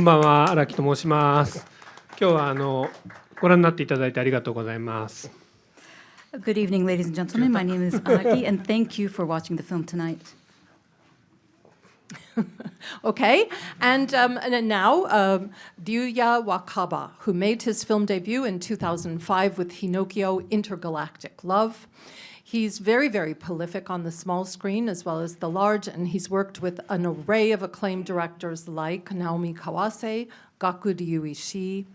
ばんは、荒木と申します。今日はご覧になっていただいてありがとうございます。Good evening, ladies and gentlemen. My name is Araki, and thank you for watching the film tonight. Okay, and now Ryuya Wakaba, who made his film debut in 2005 with Hinokio Intergalactic Love. He's very, very prolific on the small screen as well as the large, and he's worked with an array of acclaimed directors like Naomi Kawase, Gaku Ryuishi,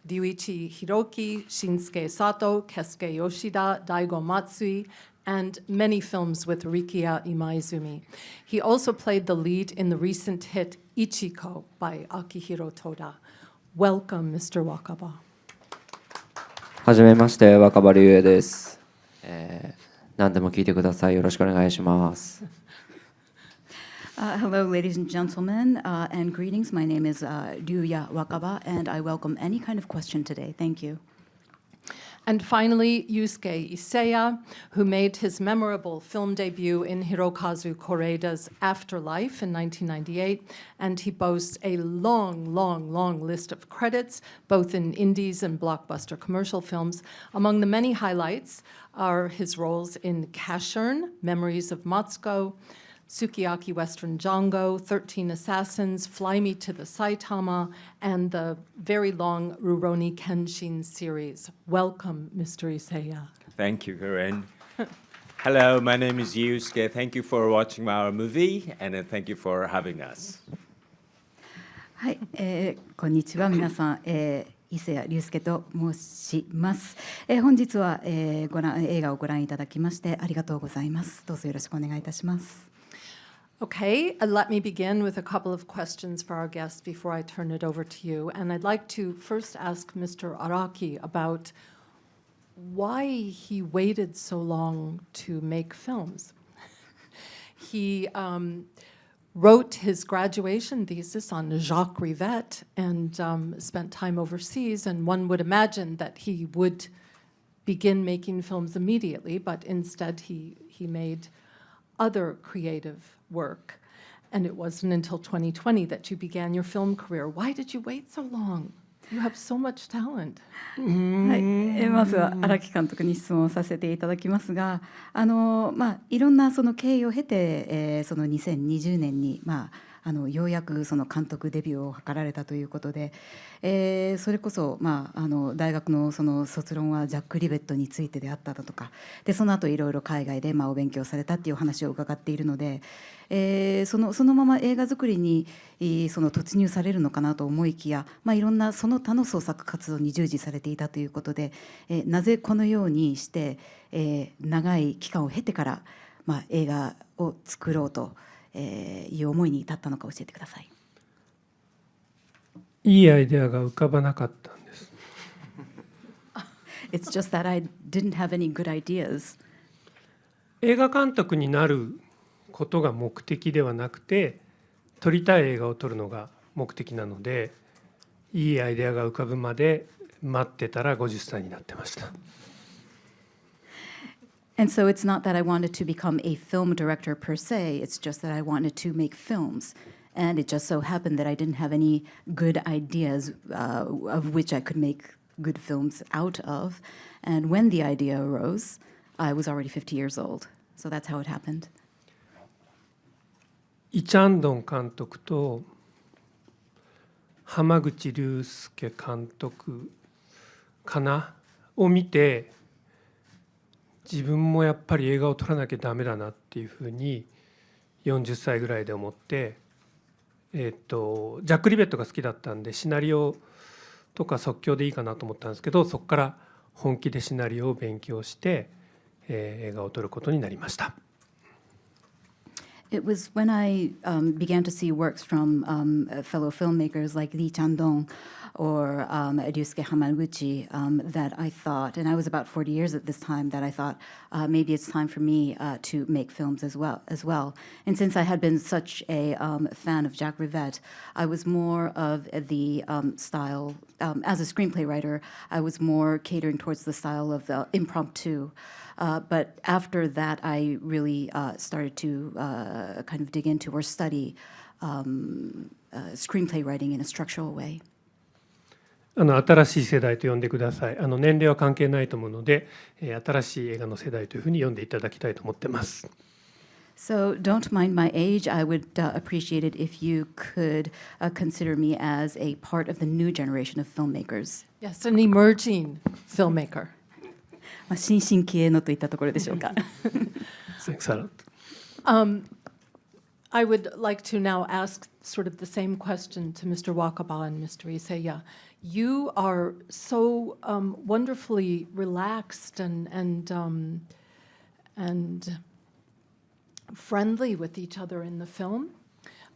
Ryuichi Hiroki, Shinsuke Sato, Keisuke Yoshida, Daigo Matsui, and many films with Rikiya Imaizumi. He also played the lead in the recent hit Ichiko by Akihiro Toda. Welcome, Mr. Wakaba. はじめまして、若葉竜也です。何でも聞いてください。よろしくお願いします。Hello, ladies and gentlemen, and greetings. My name is Ryuya Wakaba, and I welcome any kind of question today. Thank you. And finally, Yusuke Iseya, who made his memorable film debut in Hirokazu Koreeda's Afterlife in 1998, and he boasts a long, long, long list of credits, both in indies and blockbuster commercial films. Among the many highlights are his roles in Cashern, Memories of Matsuko, Sukiyaki Western Django, 13 Assassins, Fly Me to the Saitama, and the very long Rurouni Kenshin series. Welcome, Mr. Iseya. Thank you, Karen. Hello, my name is Yusuke. Thank you for watching our movie, and thank you for having us. はい、こんにちは、皆さん。伊勢谷友介と申します。本日は、映画をご覧いただきましてありがとうございます。どうぞよろしくお願いいたします。Okay, let me begin with a couple of questions for our guests before I turn it over to you. And I'd like to first ask Mr. Araki about why he waited so long to make films. He wrote his graduation thesis on Jacques Rivette and spent time overseas, and one would imagine that he would begin making films immediately, but instead he made other creative work. And it wasn't until 2020 that you began your film career. Why did you wait so long? You have so much talent. はい、まずは荒木監督に質問させていただきますが、いろんなその経緯を経て、その2020年にようやくその監督デビューを図られたということで、それこそ、大学のその卒論はジャック・リベットについてであっただとかで、その後いろいろ海外でお勉強されたっていう話を伺っているので、そのまま映画作りにその突入されるのかなと思いきや、いろんなその他の創作活動に従事されていたということで、なぜこのようにして、長い期間を経てから、映画を作ろうという思いに至ったのか教えてください。いいアイデアが浮かばなかったんです。It's just that I didn't have any good ideas. 映画監督になることが目的ではなくて、撮りたい映画を撮るのが目的なので、いいアイデアが浮かぶまで待ってたら50歳になってました。And so it's not that I wanted to become a film director per se, it's just that I wanted to make films. And it just so happened that I didn't have any good ideas of which I could make good films out of. And when the idea arose, I was already 50 years old. So that's how it happened. イ・チャンドン監督と濱口竜介監督かなを見て、自分もやっぱり映画を撮らなきゃダメだなっていうふうに40歳ぐらいで思って、ジャック・リベットが好きだったんでシナリオとか即興でいいかなと思ったんですけど、そこから本気でシナリオを勉強して、映画を撮ることになりました。It was when I began to see works from fellow filmmakers like Lee Chandong or Ryusuke Hamaguchi that I thought, and I was about 40 years at this time, that I thought maybe it's time for me to make films as well. And since I had been such a fan of Jacques Rivette, I was more of the style, as a screenplay writer, I was more catering towards the style of impromptu. But after that, I really started to kind of dig into or study screenplay writing in a structural way. 新しい世代と呼んでください。年齢は関係ないと思うので、新しい映画の世代というふうに呼んでいただきたいと思ってます。So don't mind my age. I would appreciate it if you could consider me as a part of the new generation of filmmakers. Yes, an emerging filmmaker. 新進気鋭のといったところでしょうか。Thanks a lot. I would like to now ask sort of the same question to Mr. Wakaba and Mr. Iseya. You are so wonderfully relaxed and friendly with each other in the film,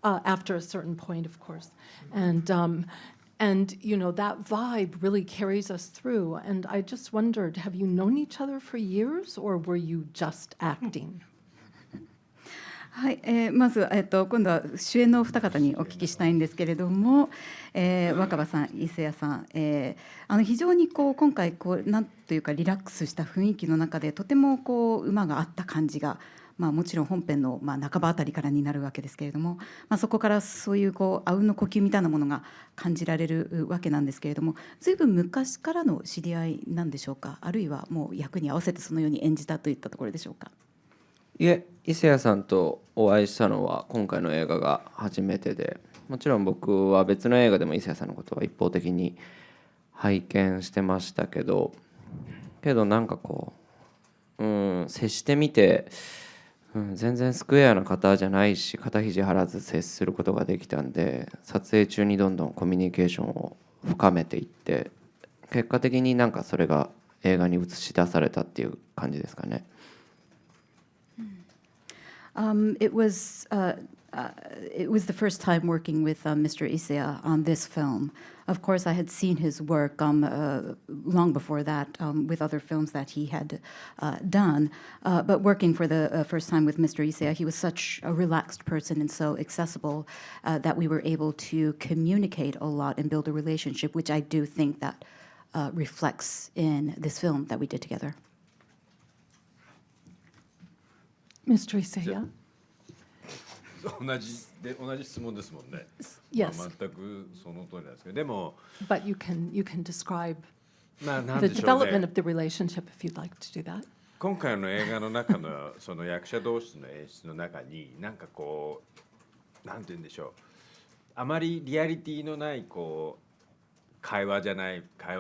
after a certain point, of course, and you know that vibe really carries us through. And I just wondered, have you known each other for years, or were you just acting? はい、まず、今度は主演のお二方にお聞きしたいんですけれども、若葉さん、伊勢谷さん、非常に今回なんというかリラックスした雰囲気の中でとても馬が合った感じが、もちろん本編の半ばあたりからになるわけですけれども、そこからそういうあうんの呼吸みたいなものが感じられるわけなんですけれども、ずいぶん昔からの知り合いなんでしょうか、あるいはもう役に合わせてそのように演じたといったところでしょうか。いえ、伊勢谷さんとお会いしたのは今回の映画が初めてで、もちろん僕は別の映画でも伊勢谷さんのことは一方的に拝見してましたけどなんか接してみて、全然スクエアな方じゃないし、肩肘張らず接することができたんで、撮影中にどんどんコミュニケーションを深めていって、結果的になんかそれが映画に映し出されたっていう感じですかね。It was the first time working with Mr. Iseya on this film. Of course, I had seen his work long before that with other films that he had done. But working for the first time with Mr. Iseya, he was such a relaxed person and so accessible that we were able to communicate a lot and build a relationship, which I do think that reflects in this film that we did together. Mr. Iseya? 同じ質問ですもんね。Yes. 全くその通りなんですけど、でも、But you can describe なん the でしょう development ね。 of the relationship if you'd like to do that. 今回の映画の中のその役者同士の演出の中に、なんかなんて言うんでしょう。あまりリアリティのない会話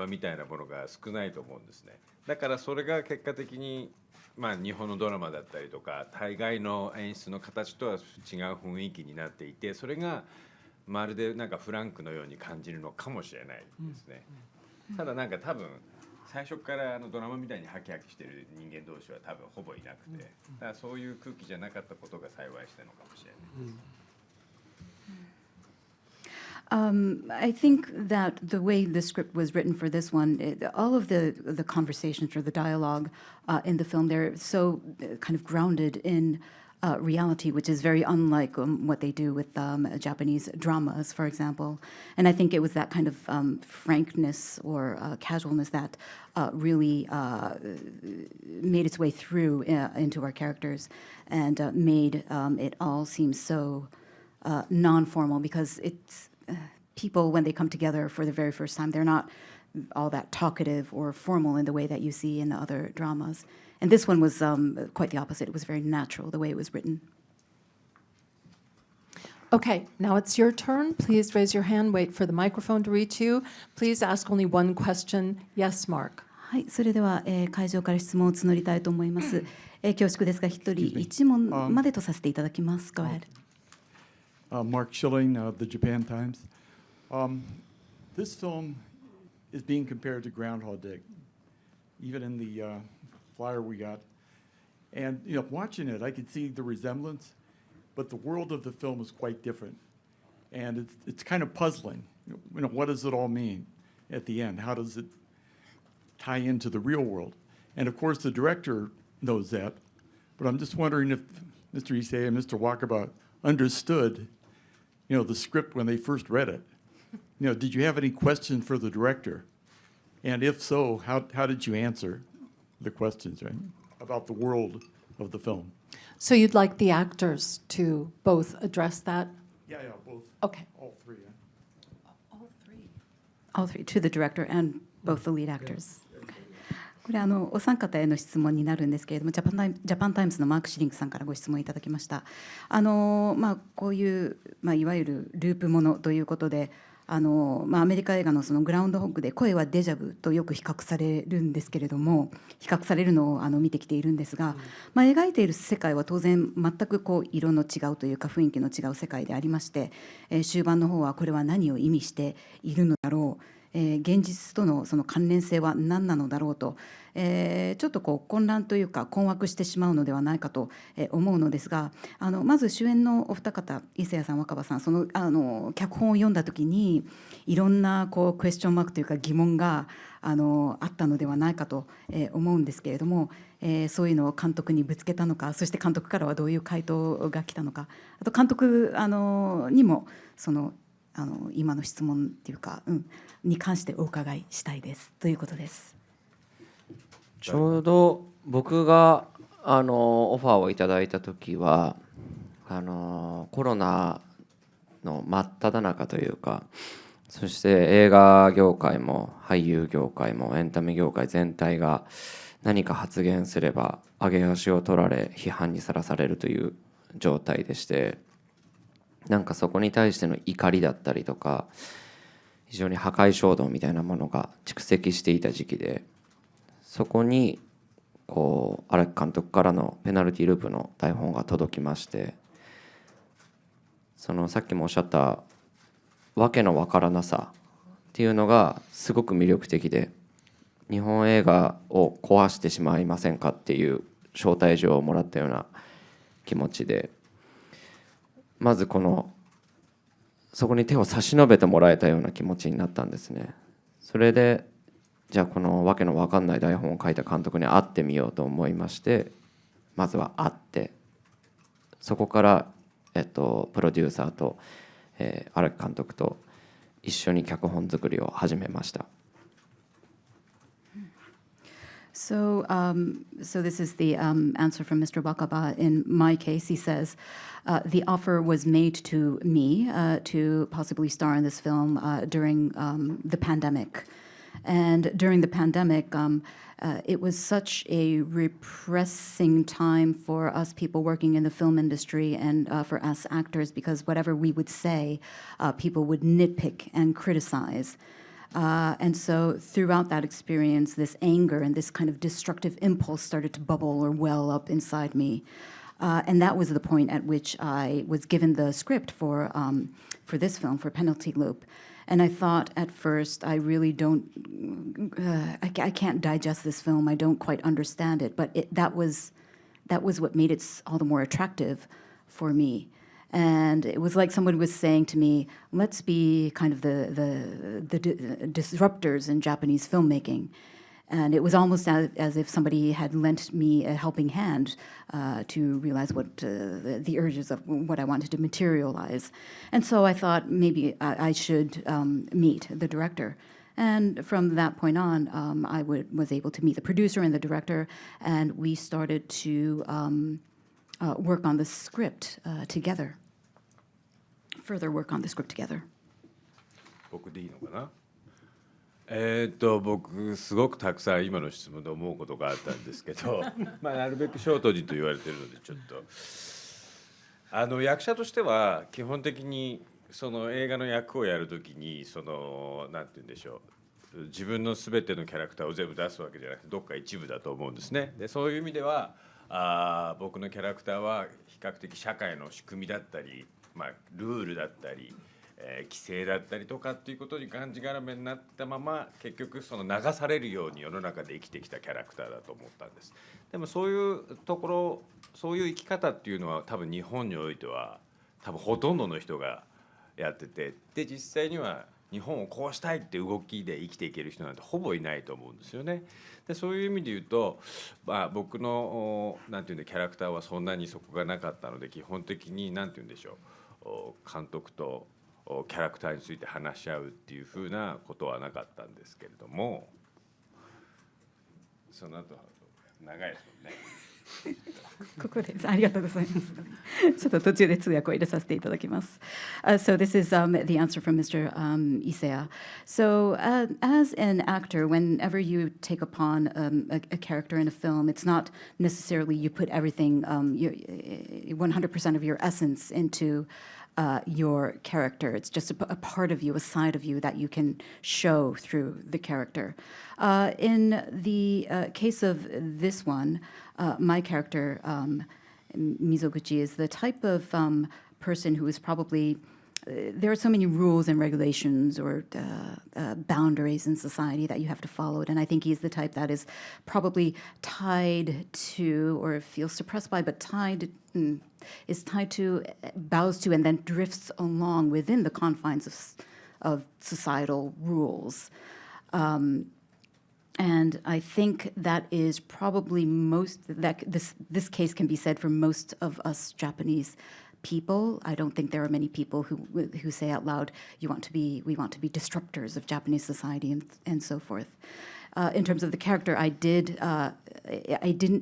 みたいなものが少ないと思うんですね。だからそれが結果的に日本のドラマだったりとか大概の演出の形とは違う雰囲気になっていて、それがまるでなんかフランクのように感じるのかもしれないですね。ただなんか多分最初からドラマみたいにハキハキしてる人間同士は多分ほぼいなくて、だからそういう空気じゃなかったことが幸いしたのかもしれない。I think that the way the script was written for this one, all of the conversations or the dialogue in the film, they're so kind of grounded in reality, which is very unlike what they do with Japanese dramas, for example. And I think it was that kind of frankness or casualness that really made its way through into our characters and made it all seem so non-formal, because it's people, when they come together for the very first time, they're not all that talkative or formal in the way that you see in the other dramas. And this one was quite the opposite. It was very natural, the way it was written. Okay, now it's your turn. Please raise your hand. Wait for the microphone to reach you. Please ask only one question. Yes, Mark. はい、それでは、会場から質問を募りたいと思います。恐縮ですが、一人一問までとさせていただきます。Go ahead. Mark Schilling of the Japan Times. This film is being compared to Groundhog Day, even in the flyer we got. And watching it, I could see the resemblance, but the world of the film is quite different, and it's kind of puzzling. What does it all mean at the end? How does it tie into the real world? And of course, the director knows that, but I'm just wondering if Mr. Issei and Mr. Wakaba understood the script when they first read it. Did you have any questions for the director? And if so, how did you answer the questions, right, about the world of the film? So you'd like the actors to both address that? Yeah, yeah, both. Okay. All three. Yeah. All three. All three, to the director and both the lead actors. これお三方への質問になるんですけれども、ジャパンタイムズのマーク・シリンクさんからご質問いただきました。こういう、いわゆるループものということで、アメリカ映画のそのグラウンドホッグで声はデジャブとよく比較されるんですけれども、比較されるのを見てきているんですが、描いている世界は当然全く色の違うというか雰囲気の違う世界でありまして、終盤の方はこれは何を意味しているのだろう、現実とのその関連性は何なのだろうと、ちょっと混乱というか困惑してしまうのではないかと思うのですが、まず主演のお二方、伊勢谷さん、若葉さん、その脚本を読んだ時にいろんなクエスチョンマークというか疑問があったのではないかと思うんですけれども、そういうのを監督にぶつけたのか、そして監督からはどういう回答が来たのか、あと監督にもその今の質問っていうか、に関してお伺いしたいですということです。ちょうど僕がオファーをいただいた時はコロナの真っ只中というか、そして映画業界も俳優業界もエンタメ業界全体が何か発言すれば上げ足を取られ批判にさらされるという状態でして、なんかそこに対しての怒りだったりとか非常に破壊衝動みたいなものが蓄積していた時期で、そこに荒木監督からのペナルティループの台本が届きまして、さっきもおっしゃったわけのわからなさっていうのがすごく魅力的で、日本映画を壊してしまいませんかっていう招待状をもらったような気持ちで、まずそこに手を差し伸べてもらえたような気持ちになったんですね。それでじゃあこのわけのわかんない台本を書いた監督に会ってみようと思いまして、まずは会って、そこからプロデューサーと荒木監督と一緒に脚本作りを始めました。So this is the answer from Mr. Wakaba. In my case, he says, the offer was made to me to possibly star in this film during the pandemic. And during the pandemic, it was such a repressing time for us people working in the film industry and for us actors, because whatever we would say, people would nitpick and criticize. And so throughout that experience, this anger and this kind of destructive impulse started to bubble or well up inside me. And that was the point at which I was given the script for this film, for Penalty Loop. And I thought at first, I really don't, I can't digest this film. I don't quite understand it. But that was what made it all the more attractive for me. And it was like someone was saying to me, let's be kind of the disruptors in Japanese filmmaking. And it was almost as if somebody had lent me a helping hand to realize what the urges of what I wanted to materialize. And so I thought maybe I should meet the director. And from that point on, I was able to meet the producer and the director, and we started to work on the script together. Further work on the script together. 僕でいいのかな。僕すごくたくさん今の質問で思うことがあったんですけどなるべくショートにと言われているので、ちょっと役者としては基本的にその映画の役をやるときになんて言うんでしょう、自分の全てのキャラクターを全部出すわけじゃなくて、どっか一部だと思うんですね。でそういう意味では僕のキャラクターは比較的社会の仕組みだったり、ルールだったり規制だったりとかっていうことにがんじがらめになったまま、結局流されるように世の中で生きてきたキャラクターだと思ったんです。でもそういうところ、そういう生き方っていうのは多分日本においては多分ほとんどの人がやってて、で実際には日本をこうしたいって動きで生きていける人なんてほぼいないと思うんですよね。でそういう意味で言うと、僕のなんていうんでキャラクターはそんなにそこがなかったので、基本的になんていうんでしょう、監督とキャラクターについて話し合うっていうふうなことはなかったんですけれども、その後長いですもんね。ここです。ありがとうございます。ちょっと途中で通訳を入れさせていただきます。So this is the answer from Mr. Isaya. So as an actor, whenever you take upon a character in a film, it's not necessarily you put everything, 100% of your essence into your character. It's just a part of you, a side of you that you can show through the character. In the case of this one, my character, Mizoguchi, is the type of person who is probably there are so many rules and regulations or boundaries in society that you have to follow. And I think he's the type that is probably tied to or feels suppressed by, but is tied to, bows to, and then drifts along within the confines of societal rules. And I think that is probably that this case can be said for most of us Japanese people. I don't think there are many people who say out loud, we want to be disruptors of Japanese society and so forth. In terms of the character, I didn't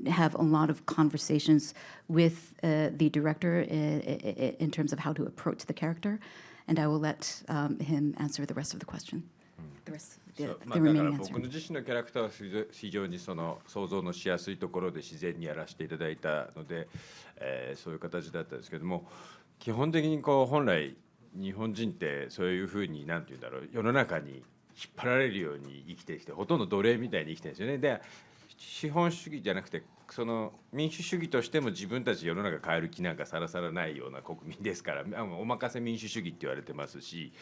have a lot of conversations with the director in terms of how to approach the character, and I will let him answer the rest of the question. The rest. だから僕の自身のキャラクターは非常にその想像のしやすいところで自然にやらせていただいたので、そういう形だったんですけども、基本的にこう本来日本人ってそういうふうに何て言うんだろう、世の中に引っ張られるように生きてきて、ほとんど奴隷みたいに生きてるんですよね。で資本主義じゃなくてその民主主義としても自分たち世の中変える気なんかさらさらないような国民ですから、お任せ民主主義って言われてますし、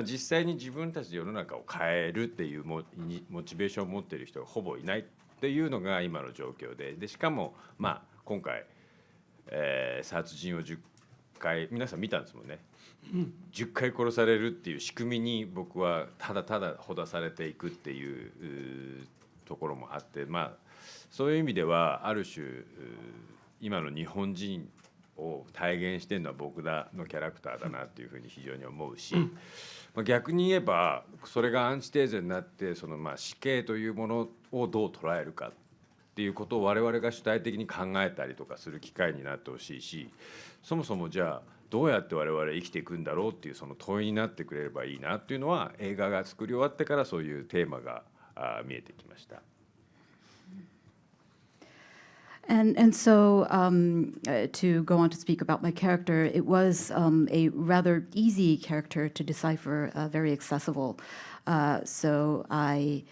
実際に自分たちで世の中を変えるっていうモチベーションを持っている人がほぼいないっていうのが今の状況で、しかも今回、殺人を10回皆さん見たんですもんね。10回殺されるっていう仕組みに僕はただただほだされていくっていうところもあって、そういう意味ではある種今の日本人を体現してるのは僕らのキャラクターだなっていうふうに非常に思うし、逆に言えばそれがアンチテーゼになってその死刑というものをどう捉えるかっていうことを我々が主体的に考えたりとかする機会になってほしいし、そもそもじゃあどうやって我々生きていくんだろうっていうその問いになってくれればいいなっていうのは映画が作り終わってからそういうテーマが見えてきました。And so to go on to speak about my character, it was a rather easy character to decipher, very accessible. So I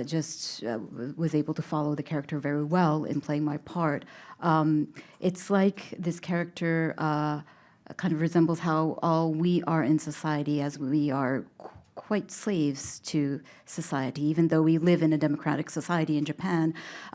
just was able to follow the character very well in playing my part. It's like this character kind of resembles how all we are in society, as we are quite slaves to society. Even though we live in a democratic society in Japan,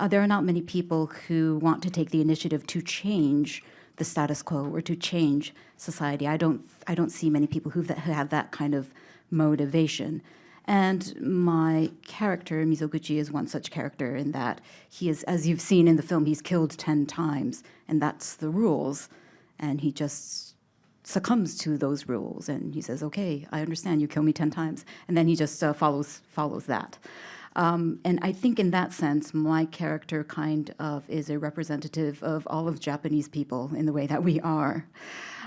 there are not many people who want to take the initiative to change the status quo or to change society. I don't see many people who have that kind of motivation. And my character, Mizoguchi, is one such character in that he is, as you've seen in the film, he's killed 10 times, and that's the rules. And he just succumbs to those rules, and he says, okay, I understand, you kill me 10 times. And then he just follows that. And I think in that sense, my character kind of is a representative of all of Japanese people in the way that we are.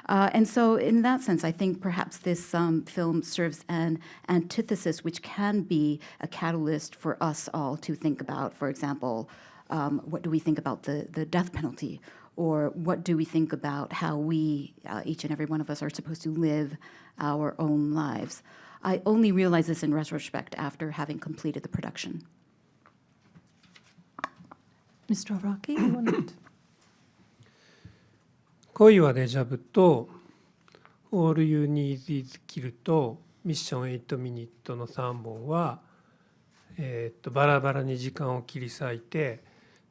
And so in that sense, I think perhaps this film serves an antithesis which can be a catalyst for us all to think about. For example, what do we think about the death penalty? Or what do we think about how we, each and every one of us, are supposed to live our own lives? I only realized this in retrospect after having completed the production. Mr. Araki, you wanted? 恋はデジャブと All You Need Is Kill とミッション8ミニットの3本は、バラバラに時間を切り裂いて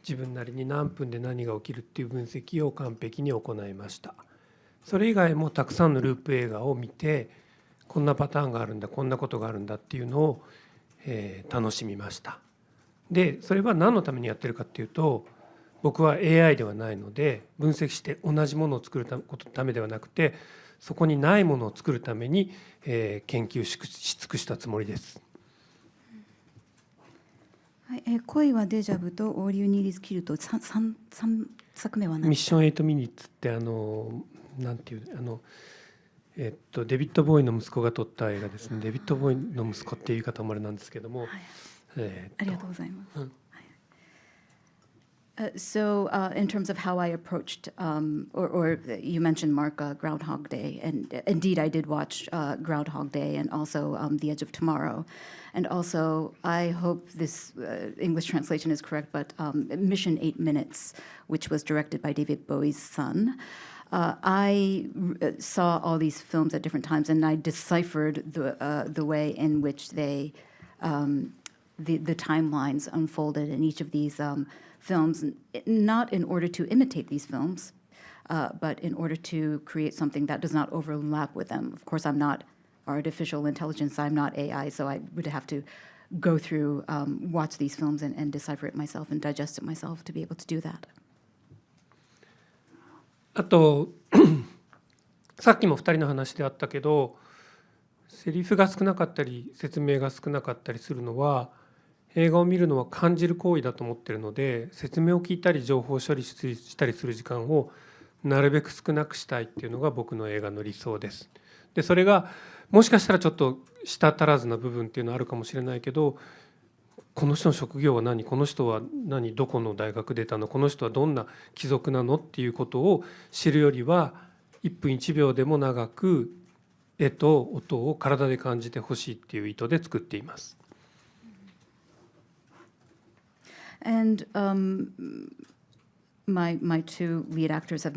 自分なりに何分で何が起きるっていう分析を完璧に行いました。それ以外もたくさんのループ映画を見て、こんなパターンがあるんだ、こんなことがあるんだっていうのを、楽しみました。でそれは何のためにやってるかっていうと、僕は AI ではないので分析して同じものを作るためではなくて、そこにないものを作るために、研究し尽くしたつもりです。はい、恋はデジャブと All You Need Is Kill と 3作目は何ミッション8ミニッツってなんていうデビッド・ボーイの息子が撮った映画ですね。デビッド・ボーイの息子っていう言い方もあれなんですけども、ありがとうございます。うん So, in terms of how I approached, or you mentioned, Mark, Groundhog Day, and indeed I did watch Groundhog Day and also The Edge of Tomorrow. And also, I hope this English translation is correct, but Mission 8 Minutes, which was directed by David Bowie's son. I saw all these films at different times, and I deciphered the way in which they, the timelines unfolded in each of these films, not in order to imitate these films, but in order to create something that does not overlap with them. Of course, I'm not artificial intelligence, I'm not AI, so I would have to go through, watch these films and decipher it myself and digest it myself to be able to do that. あとさっきも2人の話であったけど、セリフが少なかったり説明が少なかったりするのは、映画を見るのは感じる行為だと思ってるので、説明を聞いたり情報処理したりする時間をなるべく少なくしたいっていうのが僕の映画の理想です。でそれがもしかしたらちょっと舌足らずな部分っていうのはあるかもしれないけど、この人の職業は何、この人は何、どこの大学出たの、この人はどんな貴族なのっていうことを知るよりは、1分1秒でも長く絵と音を体で感じてほしいっていう意図で作っています。And my two lead actors have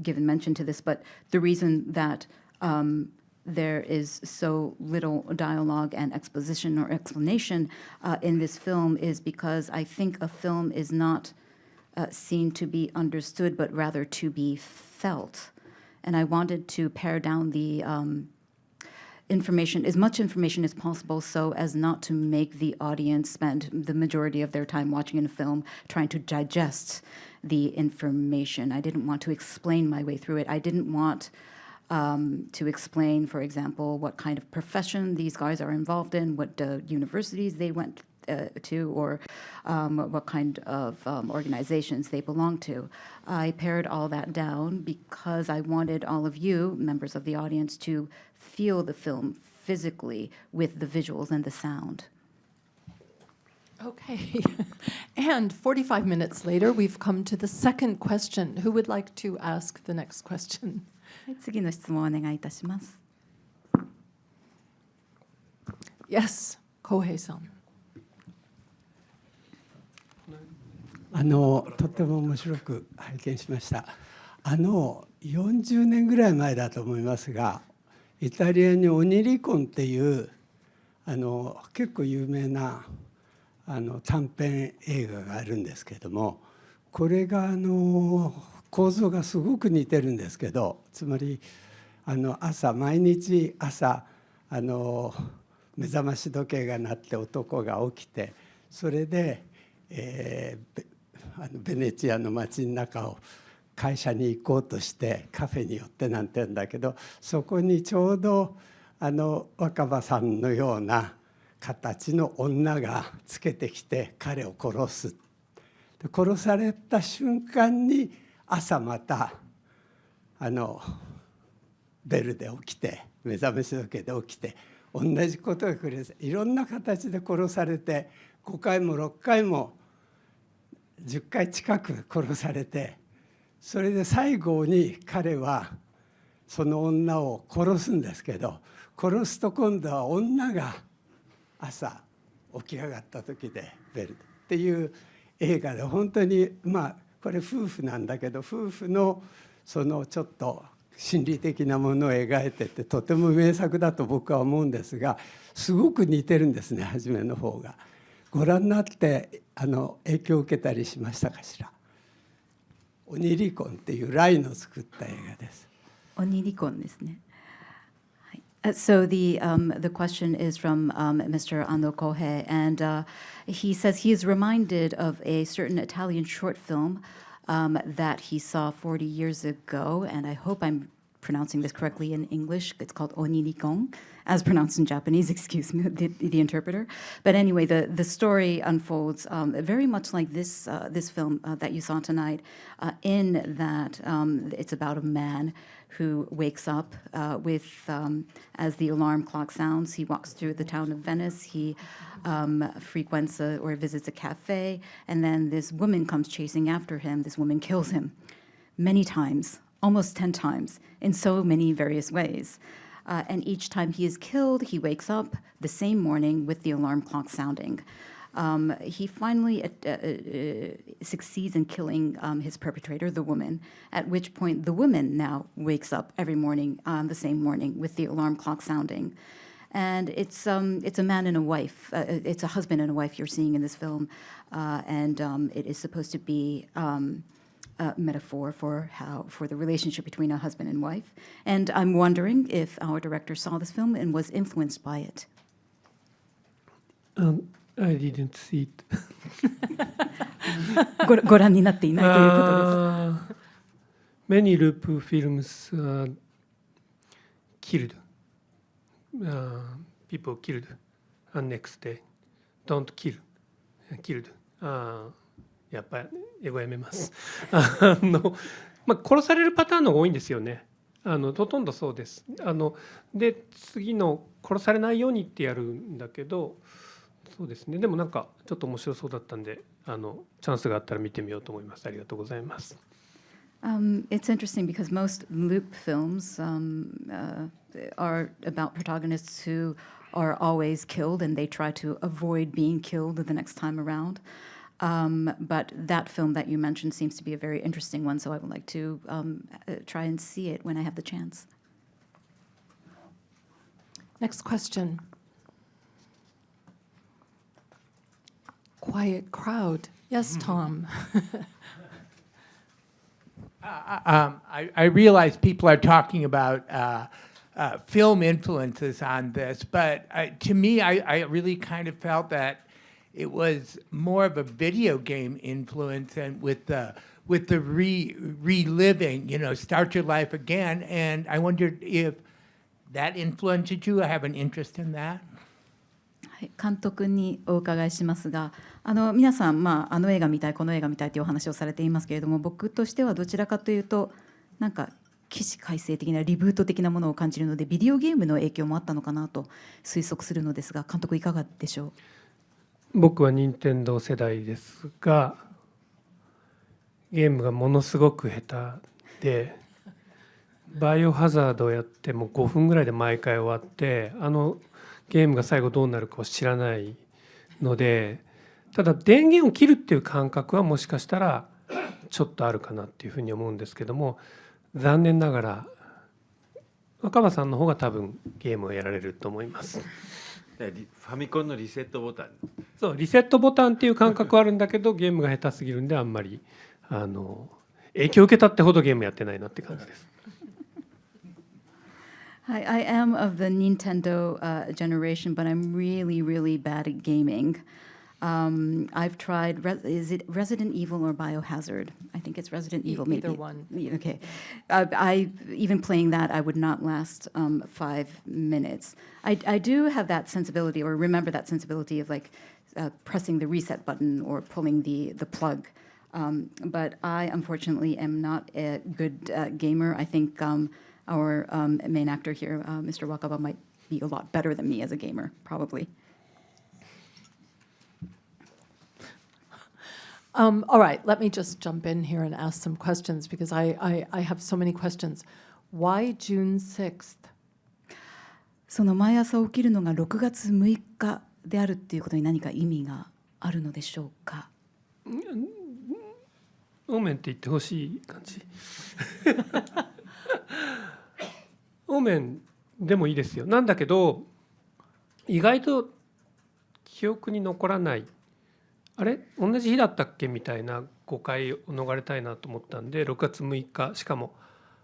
given mention to this, but the reason that there is so little dialogue and exposition or explanation in this film is because I think a film is not seen to be understood, but rather to be felt. And I wanted to pare down the information, as much information as possible, so as not to make the audience spend the majority of their time watching a film trying to digest the information. I didn't want to explain my way through it. I didn't want to explain, for example, what kind of profession these guys are involved in, what universities they went to, or what kind of organizations they belong to. I pared all that down because I wanted all of you, members of the audience, to feel the film physically with the visuals and the sound. Okay. And 45 minutes later, we've come to the second question. Who would like to ask the next question? 次の質問をお願いいたします。Yes, Kohei-san. とても面白く拝見しました。40年ぐらい前だと思いますが、イタリアにオニリコンっていう結構有名な短編映画があるんですけども、これが構造がすごく似てるんですけど、つまり毎日朝目覚まし時計が鳴って男が起きて、それで、ベネチアの街の中を会社に行こうとしてカフェに寄ってなんて言うんだけど、そこにちょうど若葉さんのような形の女がつけてきて彼を殺す。殺された瞬間に朝またベルで起きて、目覚まし時計で起きて、同じことが繰り返す。いろんな形で殺されて、5回も6回も10回近く殺されて、それで最後に彼はその女を殺すんですけど、殺すと今度は女が朝起き上がった時でベルっていう映画で、本当にこれ夫婦なんだけど、夫婦のそのちょっと心理的なものを描いてて、とても名作だと僕は思うんですが、すごく似てるんですね、初めの方が。ご覧になって影響を受けたりしましたかしら。オニリコンっていうライの作った映画です。オニリコンですね。So the question is from Mr. Ando Kohei, and he says he is reminded of a certain Italian short film that he saw 40 years ago, and I hope I'm pronouncing this correctly in English. It's called Onirikon, as pronounced in Japanese, excuse me, the interpreter. But anyway, the story unfolds very much like this film that you saw tonight, in that it's about a man who wakes up as the alarm clock sounds. He walks through the town of Venice. He frequents or visits a cafe, and then this woman comes chasing after him. This woman kills him many times, almost 10 times, in so many various ways. And each time he is killed, he wakes up the same morning with the alarm clock sounding. He finally succeeds in killing his perpetrator, the woman, at which point the woman now wakes up every morning the same morning with the alarm clock sounding. And it's a man and a wife. It's a husband and a wife you're seeing in this film. And it is supposed to be a metaphor for the relationship between a husband and wife. And I'm wondering if our director saw this film and was influenced by it. I didn't see it. ご覧になっていないということです。Many loop films killed. People killed. And next day, don't kill. Killed. やっぱり英語やめます。殺されるパターンの方が多いんですよね。ほとんどそうです。で次の殺されないようにってやるんだけど、そうですね。でもなんかちょっと面白そうだったんで、チャンスがあったら見てみようと思います。ありがとうございます。It's interesting because most loop films are about protagonists who are always killed and they try to avoid being killed the next time around. But that film that you mentioned seems to be a very interesting one, so I would like to try and see it when I have the chance. Next question. Quiet crowd. Yes, Tom. I realize people are talking about film influences on this, but to me, I really kind of felt that it was more of a video game influence, and with the reliving, start your life again. And I wondered if that influenced you. I have an interest in that. 監督にお伺いしますが、皆さん、あの映画見たいこの映画見たいというお話をされていますけれども、僕としてはどちらかというとなんか起死回生的なリブート的なものを感じるので、ビデオゲームの影響もあったのかなと推測するのですが、監督いかがでしょう。僕は任天堂世代ですが、ゲームがものすごく下手で、バイオハザードをやっても5分ぐらいで毎回終わって、ゲームが最後どうなるかを知らないので、ただ電源を切るっていう感覚はもしかしたらちょっとあるかなっていうふうに思うんですけども、残念ながら若葉さんの方が多分ゲームをやられると思います。ファミコンのリセットボタン。そう、リセットボタンっていう感覚はあるんだけど、ゲームが下手すぎるんであんまり影響を受けたってほどゲームやってないなって感じです。I am of the Nintendo generation, but I'm really, really bad at gaming. I've tried, is it Resident Evil or Biohazard? I think it's Resident Evil, maybe. Either one. Okay. Even playing that, I would not last 5 minutes. I do have that sensibility, or remember that sensibility of like pressing the reset button or pulling the plug. But I, unfortunately, am not a good gamer. I think our main actor here, Mr. Wakaba, might be a lot better than me as a gamer, probably. All right, let me just jump in here and ask some questions because I have so many questions. Why June 6th? その毎朝起きるのが6月6日であるっていうことに何か意味があるのでしょうか。オーメンって言ってほしい感じ。オーメンでもいいですよ。なんだけど意外と記憶に残らない、あれ同じ日だったっけみたいな誤解を逃れたいなと思ったんで、6月6日しかも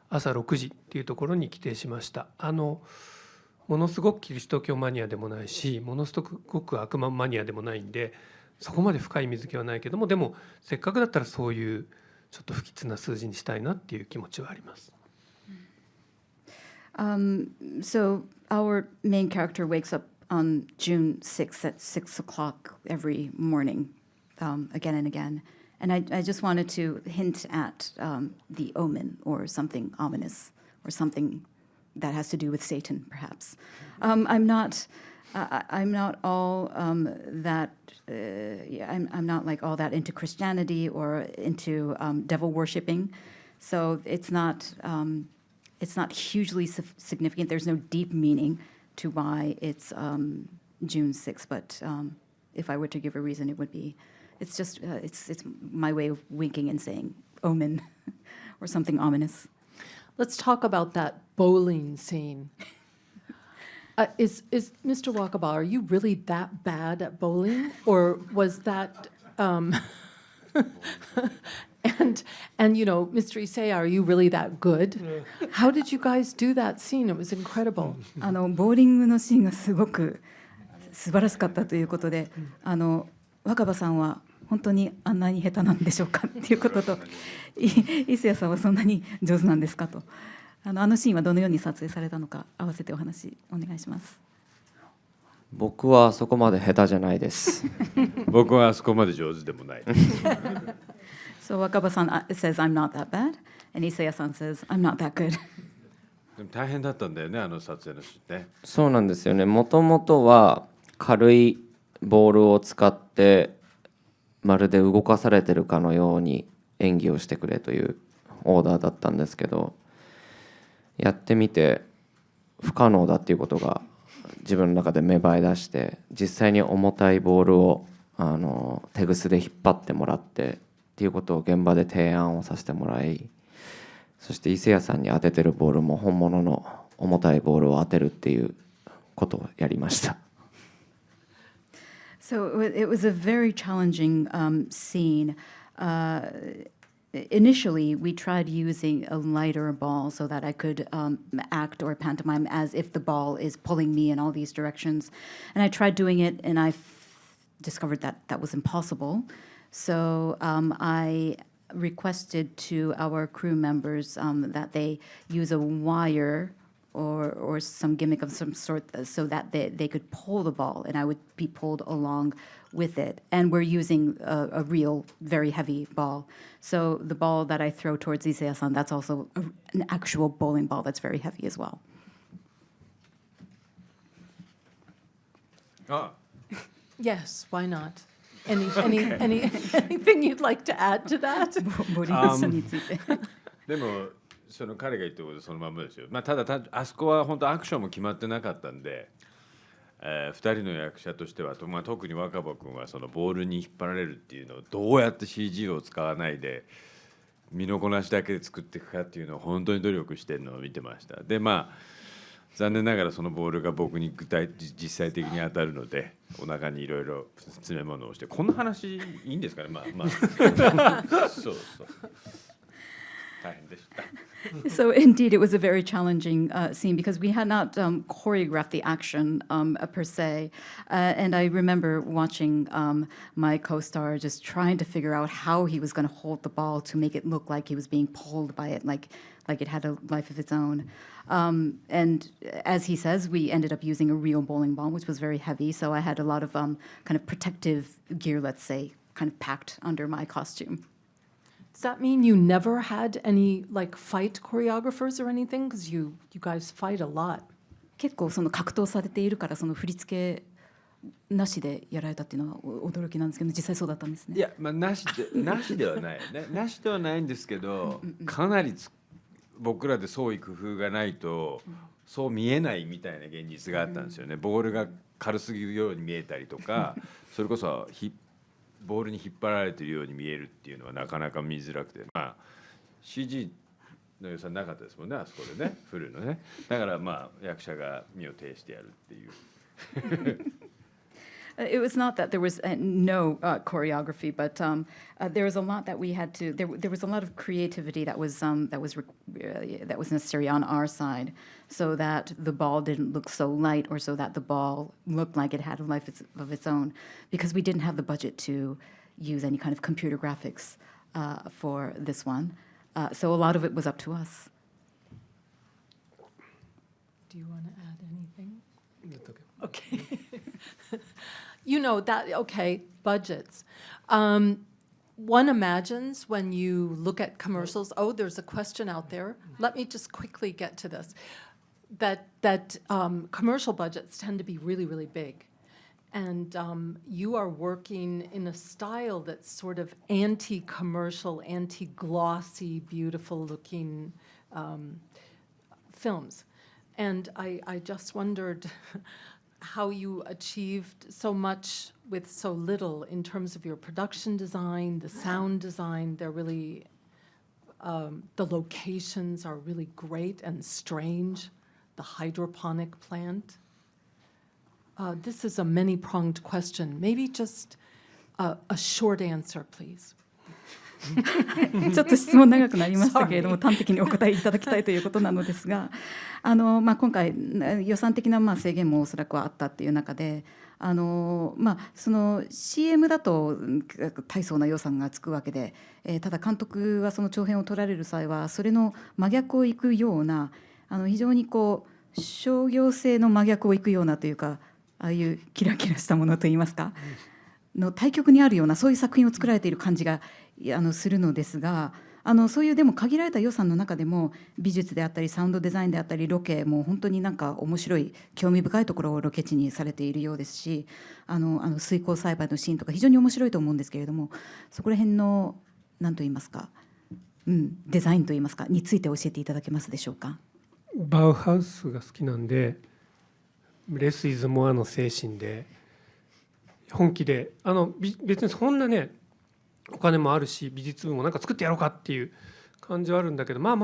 朝6時っていうところに規定しました。ものすごくキリスト教マニアでもないし、ものすごく悪魔マニアでもないんで、そこまで深い水気はないけども、でもせっかくだったらそういうちょっと不吉な数字にしたいなっていう気持ちはあります。So our main character wakes up on June 6th at 6 o'clock every morning, again and again. And I just wanted to hint at the omen or something ominous or something that has to do with Satan, perhaps. I'm not all that. I'm not like all that into Christianity or into devil worshipping, so it's not hugely significant. There's no deep meaning to why it's June 6th. But if I were to give a reason, it would be, it's just it's my way of winking and saying omen or something ominous. Let's talk about that bowling scene. Is Mr. Wakaba, are you really that bad at bowling, or was that? And you know, Mr. Issei, are you really that good? How did you guys do that scene? It was incredible. ボーリングのシーンがすごく素晴らしかったということで、若葉さんは本当にあんなに下手なんでしょうかっていうことと、伊勢谷さんはそんなに上手なんですかと。あのシーンはどのように撮影されたのか合わせてお話お願いします。僕はそこまで下手じゃないです。僕はあそこまで上手でもない。So Wakaba-san says I'm not that bad, and Isaya-san says I'm not that good. でも大変だったんだよね、あの撮影のシーンね。そうなんですよね。もともとは軽いボールを使ってまるで動かされてるかのように演技をしてくれというオーダーだったんですけど、やってみて不可能だっていうことが自分の中で芽生え出して、実際に重たいボールを手ぐすで引っ張ってもらってっていうことを現場で提案をさせてもらい、そして伊勢谷さんに当ててるボールも本物の重たいボールを当てるっていうことをやりました。So it was a very challenging scene. Initially, we tried using a lighter ball so that I could act or pantomime as if the ball is pulling me in all these directions. And I tried doing it, and I discovered that that was impossible. So I requested to our crew members that they use a wire or some gimmick of some sort so that they could pull the ball, and I would be pulled along with it. And we're using a real, very heavy ball. So the ball that I throw towards Isaya-san, that's also an actual bowling ball that's very heavy as well. Yes, why not? Anything you'd like to add to that? ボーリングのシーンについて。でもその彼が言ったことそのまんまですよ。まあ、ただあそこは本当アクションも決まってなかったんで、2人の役者としてはまあ、特に若葉君はそのボールに引っ張られるっていうのをどうやって CG を使わないで身のこなしだけで作っていくかっていうのを本当に努力してるのを見てました。でまあ残念ながらそのボールが僕に実際的に当たるのでお腹にいろいろ詰め物をして、こんな話いいんですかね。まあまあそう大変でした。So indeed, it was a very challenging scene because we had not choreographed the action per se. And I remember watching my co-star just trying to figure out how he was going to hold the ball to make it look like he was being pulled by it, like it had a life of its own. And as he says, we ended up using a real bowling ball, which was very heavy. So I had a lot of kind of protective gear, let's say, kind of packed under my costume. Does that mean you never had any like fight choreographers or anything? Because you guys fight a lot. 結構その格闘されているからその振り付けなしでやられたっていうのは驚きなんですけど、実際そうだったんですね。いや、まあ、なしではないね。なしではないんですけど、かなり僕らで創意工夫がないとそう見えないみたいな現実があったんですよね。ボールが軽すぎるように見えたりとか、それこそボールに引っ張られているように見えるっていうのはなかなか見づらくて、まあ CG の良さなかったですもんね、あそこでね、フルのね。だからまあ役者が身を挺してやるっていう。It was not that there was no choreography, but there was a lot that we had to. There was a lot of creativity that was necessary on our side, so that the ball didn't look so light, or so that the ball looked like it had a life of its own, because we didn't have the budget to use any kind of computer graphics for this one. So a lot of it was up to us. do you want to add anything? That's okay. Okay. You know that, okay, budgets. One imagines when you look at commercials, oh, there's a question out there. Let me just quickly get to this. That commercial budgets tend to be really, really big. And you are working in a style that's sort of anti-commercial, anti-glossy, beautiful-looking films. And I just wondered how you achieved so much with so little in terms of your production design, the sound design. They're really, the locations are really great and strange. The hydroponic plant. This is a many-pronged question. Maybe just a short answer, please. ちょっと質問長くなりましたけれども端的にお答えいただきたいということなのですが今回予算的な制限もおそらくはあったっていう中でその CM だと大層な予算がつくわけで、ただ監督はその長編を撮られる際はそれの真逆をいくような非常に商業性の真逆をいくようなというかああいうキラキラしたものといいますかの対極にあるようなそういう作品を作られている感じがするのですがそういうでも限られた予算の中でも美術であったりサウンドデザインであったりロケも本当になんか面白い興味深いところをロケ地にされているようですし水耕栽培のシーンとか非常に面白いと思うんですけれどもそこら辺の何と言いますか、デザインと言いますかについて教えていただけますでしょうか。バウハウスが好きなんでレス・イズ・モアの精神で本気で別にそんなねお金もあるし美術部もなんか作ってやろうかっていう感じはあるんだけどまあ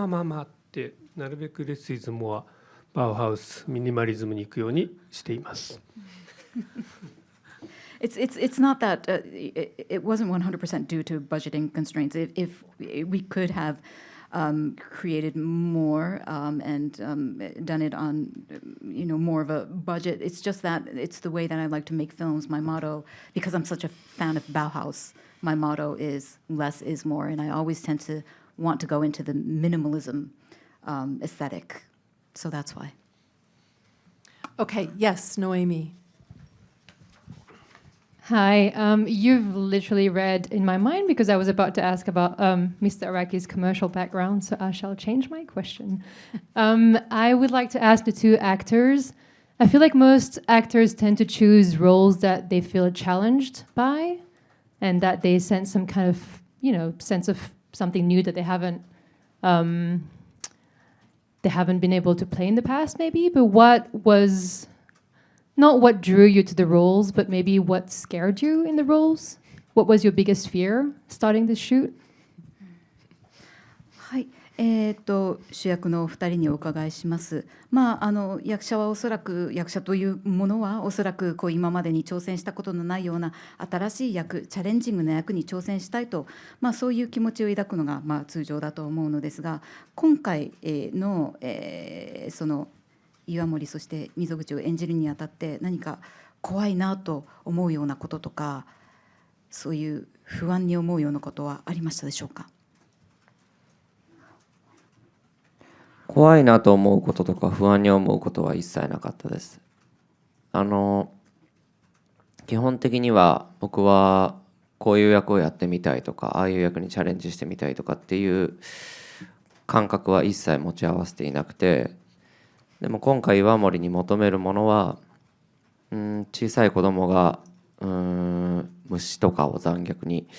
ってなるべくレス・イズ・モアバウハウスミニマリズムに行くようにしています。It's not that it wasn't 100% due to budgeting constraints. If we could have created more and done it on more of a budget. It's just that it's the way that I like to make films. My motto, because I'm such a fan of Bauhaus, my motto is less is more, and I always tend to want to go into the minimalism aesthetic. So that's why. Okay, yes, Noemi. Hi, you've literally read in my mind because I was about to ask about Mr. Araki's commercial background, so I shall change my question. I would like to ask the two actors. I feel like most actors tend to choose roles that they feel challenged by and that they sense some kind of, sense of something new that they haven't been able to play in the past maybe, but not what drew you to the roles, but maybe what scared you in the roles? What was your biggest fear starting this shoot? はい、主役のお二人にお伺いします。役者はおそらく役者というものはおそらく今までに挑戦したことのないような新しい役チャレンジングな役に挑戦したいと、そういう気持ちを抱くのが通常だと思うのですが今回の、その岩森そして溝口を演じるにあたって何か怖いなと思うようなこととかそういう不安に思うようなことはありましたでしょうか。怖いなと思うこととか不安に思うことは一切なかったです。基本的には僕はこういう役をやってみたいとかああいう役にチャレンジしてみたいとかっていう感覚は一切持ち合わせていなくてでも今回岩森に求めるものは小さい子供が虫とかを残虐に、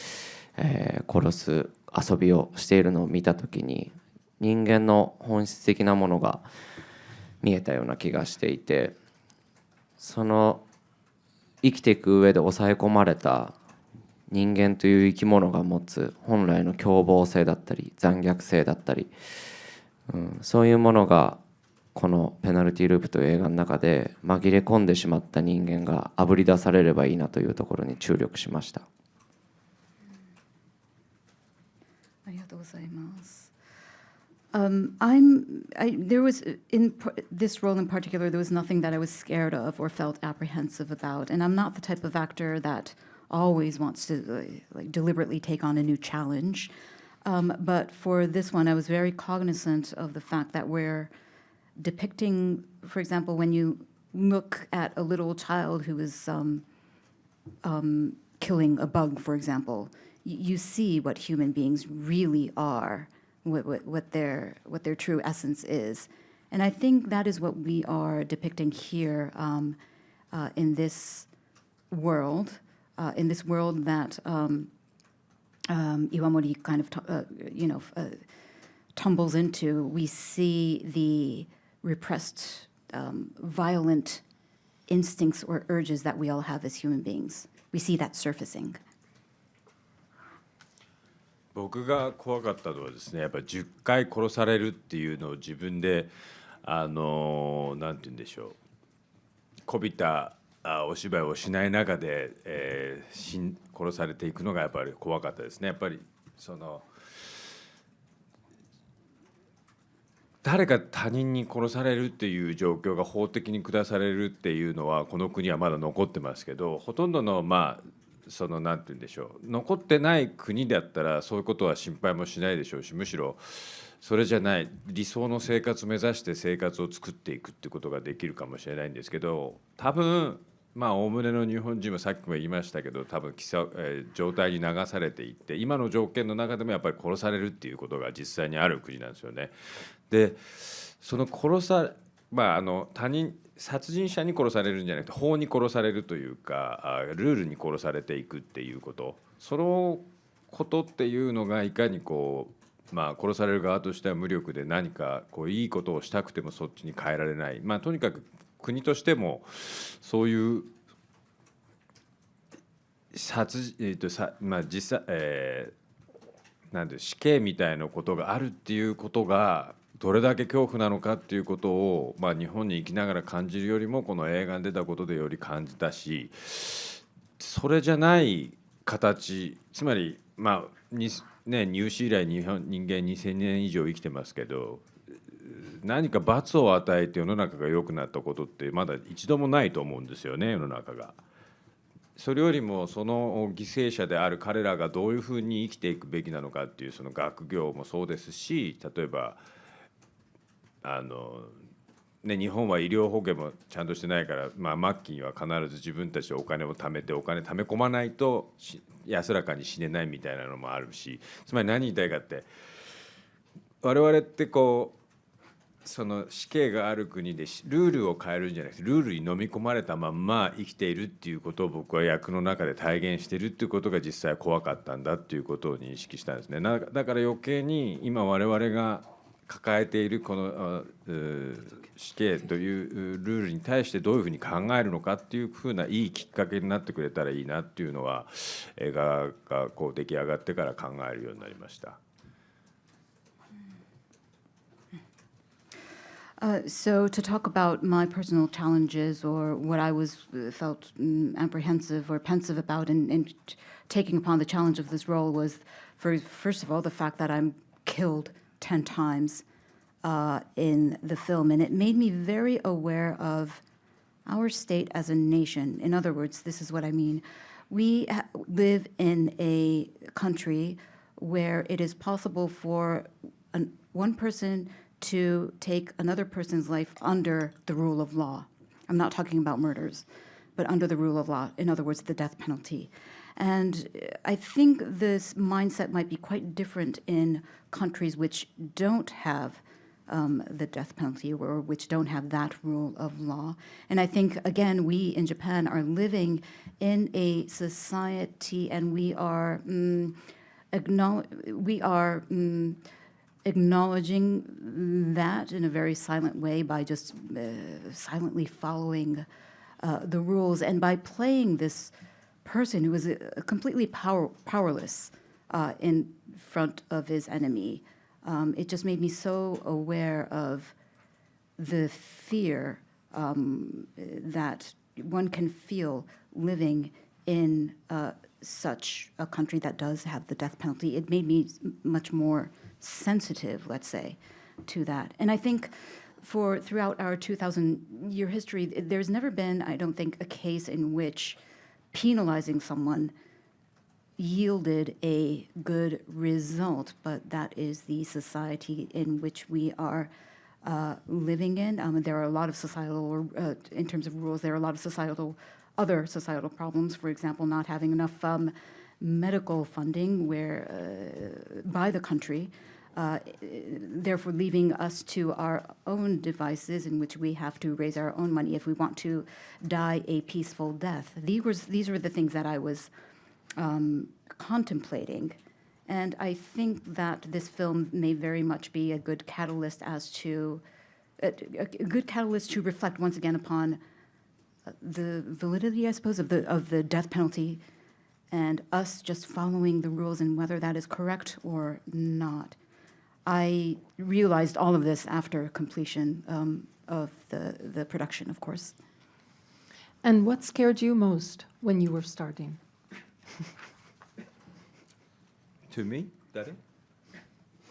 殺す遊びをしているのを見た時に人間の本質的なものが見えたような気がしていてその生きていく上で抑え込まれた人間という生き物が持つ本来の凶暴性だったり残虐性だったり、そういうものがこのペナルティループという映画の中で紛れ込んでしまった人間があぶり出されればいいなというところに注力しました。ありがとうございます。There was in this role in particular, there was nothing that I was scared of or felt apprehensive about, and I'm not the type of actor that always wants to deliberately take on a new challenge. But for this one, I was very cognizant of the fact that depicting, for example, when you look at a little child who is killing a bug, for example, you see what human beings really are, what their true essence is. And I think that is what we are depicting here in this world that Iwamori kind of, tumbles into. We see the repressed, violent instincts or urges that we all have as human beings. We see that surfacing. 僕が怖かったのはですね、やっぱり10回殺されるっていうのを自分でなんて言うんでしょう、こびたお芝居をしない中で、殺されていくのがやっぱり怖かったですね。やっぱりその誰か他人に殺されるっていう状況が法的に下されるっていうのはこの国はまだ残ってますけど、ほとんどのそのなんて言うんでしょう、残ってない国だったらそういうことは心配もしないでしょうし、むしろそれじゃない理想の生活を目指して生活を作っていくってことができるかもしれないんですけど、多分おおむねの日本人もさっきも言いましたけど、多分状態に流されていって、今の条件の中でもやっぱり殺されるっていうことが実際にある国なんですよね。でその他人殺人者に殺されるんじゃなくて法に殺されるというかルールに殺されていくっていうこと、そのことっていうのがいかに殺される側としては無力で、何かいいことをしたくてもそっちに変えられない、とにかく国としてもそういう実際、なんで死刑みたいなことがあるっていうことがどれだけ恐怖なのかっていうことを、日本に生きながら感じるよりもこの映画に出たことでより感じたし、それじゃない形、つまり入試以来人間2000年以上生きてますけど、何か罰を与えて世の中が良くなったことってまだ一度もないと思うんですよね、世の中が。それよりもその犠牲者である彼らがどういうふうに生きていくべきなのかっていう、その学業もそうですし、例えば日本は医療保険もちゃんとしてないから、末期には必ず自分たちでお金を貯めて貯め込まないと安らかに死ねないみたいなのもあるし、つまり何言いたいかって、我々ってその死刑がある国でルールを変えるんじゃなくてルールに飲み込まれたまんま生きているっていうことを僕は役の中で体現しているっていうことが実際怖かったんだっていうことを認識したんですね。だから余計に今我々が抱えているこの死刑というルールに対してどういうふうに考えるのかっていうふうないいきっかけになってくれたらいいなっていうのは映画が出来上がってから考えるようになりました。So to talk about my personal challenges or what I felt apprehensive or pensive about in taking upon the challenge of this role was, first of all, the fact that I'm killed 10 times in the film, and it made me very aware of our state as a nation. In other words, this is what I mean. We live in a country where it is possible for one person to take another person's life under the rule of law. I'm not talking about murders, but under the rule of law, in other words, the death penalty. And I think this mindset might be quite different in countries which don't have the death penalty or which don't have that rule of law. And I think, again, we in Japan are living in a society, and we are acknowledging that in a very silent way by just silently following the rules, and by playing this person who was completely powerless in front of his enemy. It just made me so aware of the fear that one can feel living in such a country that does have the death penalty. It made me much more sensitive, let's say, to that. And I think throughout our 2,000-year history, there's never been, I don't think, a case in which penalizing someone yielded a good result, but that is the society in which we are living in. There are a lot of societal, in terms of rules, there are a lot of other societal problems. For example, not having enough medical funding by the country, therefore leaving us to our own devices in which we have to raise our own money if we want to die a peaceful death. These were the things that I was contemplating. And I think that this film may very much be a good catalyst to reflect once again upon the validity, I suppose, of the death penalty, and us just following the rules and whether that is correct or not. I realized all of this after completion of the production, of course. And what scared you most when you were starting? To me? 誰？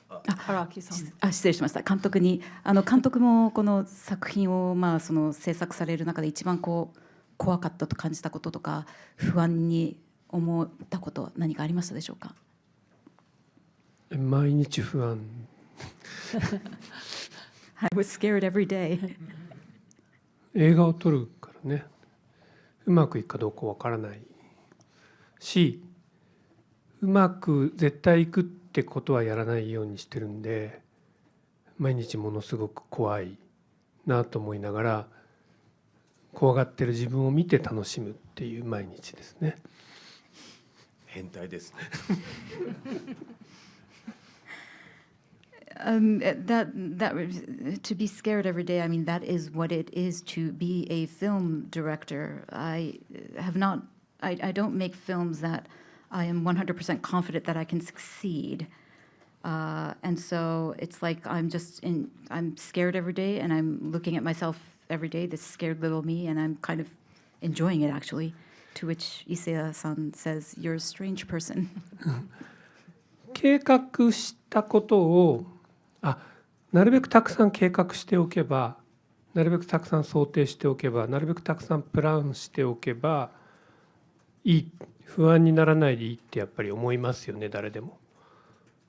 Araki-san. 失礼しました。監督もこの作品をその制作される中で一番怖かったと感じたこととか不安に思ったこと何かありましたでしょうか？毎日不安。I was scared every day. 映画を撮るからね、うまくいくかどうかわからないし、うまく絶対いくってことはやらないようにしてるんで、毎日ものすごく怖いなと思いながら、怖がってる自分を見て楽しむっていう毎日ですね。変態ですね。To be scared every day, I mean, that is what it is to be a film director. I don't make films that I am 100% confident that I can succeed. And so it's like I'm scared every day, and I'm looking at myself every day, this scared little me, and I'm kind of enjoying it, actually. To which Isaya-san says, "You're a strange person." 計画したことをなるべくたくさん計画しておけば、なるべくたくさん想定しておけば、なるべくたくさんプランしておけばいい、不安にならないでいいってやっぱり思いますよね、誰でも。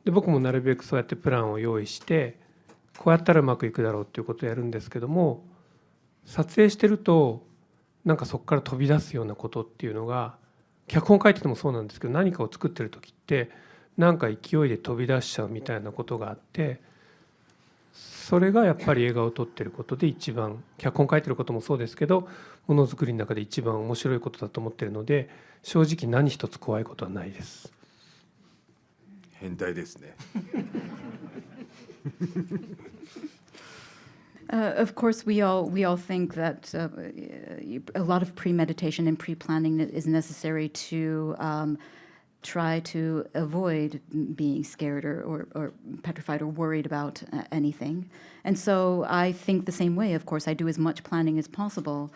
で僕もなるべくそうやってプランを用意して、こうやったらうまくいくだろうっていうことをやるんですけども、撮影してるとなんかそこから飛び出すようなことっていうのが、脚本書いててもそうなんですけど、何かを作ってる時ってなんか勢いで飛び出しちゃうみたいなことがあって、それがやっぱり映画を撮ってることで一番、脚本書いてることもそうですけど、ものづくりの中で一番面白いことだと思ってるので、正直何一つ怖いことはないです。変態ですね。Of course, we all think that a lot of premeditation and pre-planning is necessary to try to avoid being scared or petrified or worried about anything. And so I think the same way. Of course, I do as much planning as possible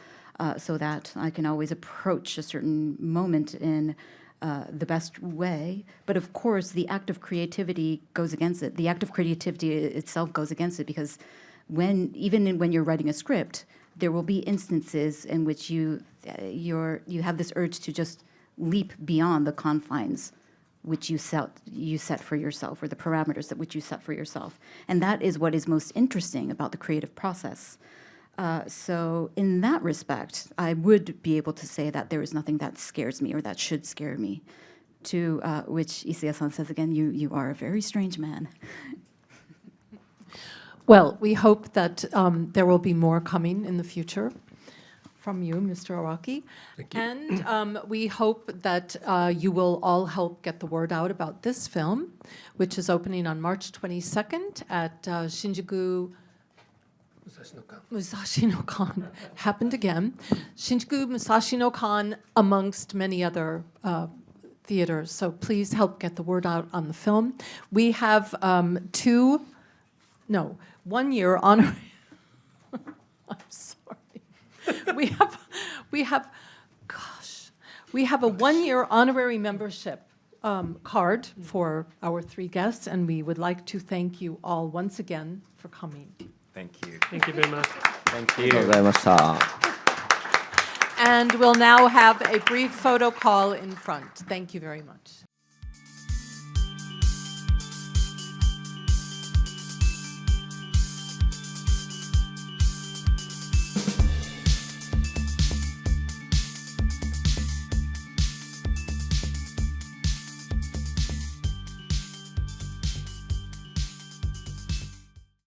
so that I can always approach a certain moment in the best way. But of course, the act of creativity goes against it. The act of creativity itself goes against it, because even when you're writing a script, there will be instances in which you have this urge to just leap beyond the confines which you set for yourself, or the parameters that which you set for yourself. And that is what is most interesting about the creative process. So in that respect, I would be able to say that there is nothing that scares me or that should scare me. To which Isaya-san says again, you are a very strange man. Well, we hope that there will be more coming in the future from you, Mr. Araki. Thank you. And we hope that you will all help get the word out about this film, which is opening on March 22nd at Shinjuku Musashi-no-kan. Happened again. Shinjuku Musashi-no-kan, amongst many other theaters. So please help get the word out on the film. We have 1 year honorary. I'm sorry. We have a 1 year honorary membership card for our 3 guests, and we would like to thank you all once again for coming. Thank you. Thank you very much. Thank ありがとうございました。 And we'll now have a brief photo call in front. Thank you very much.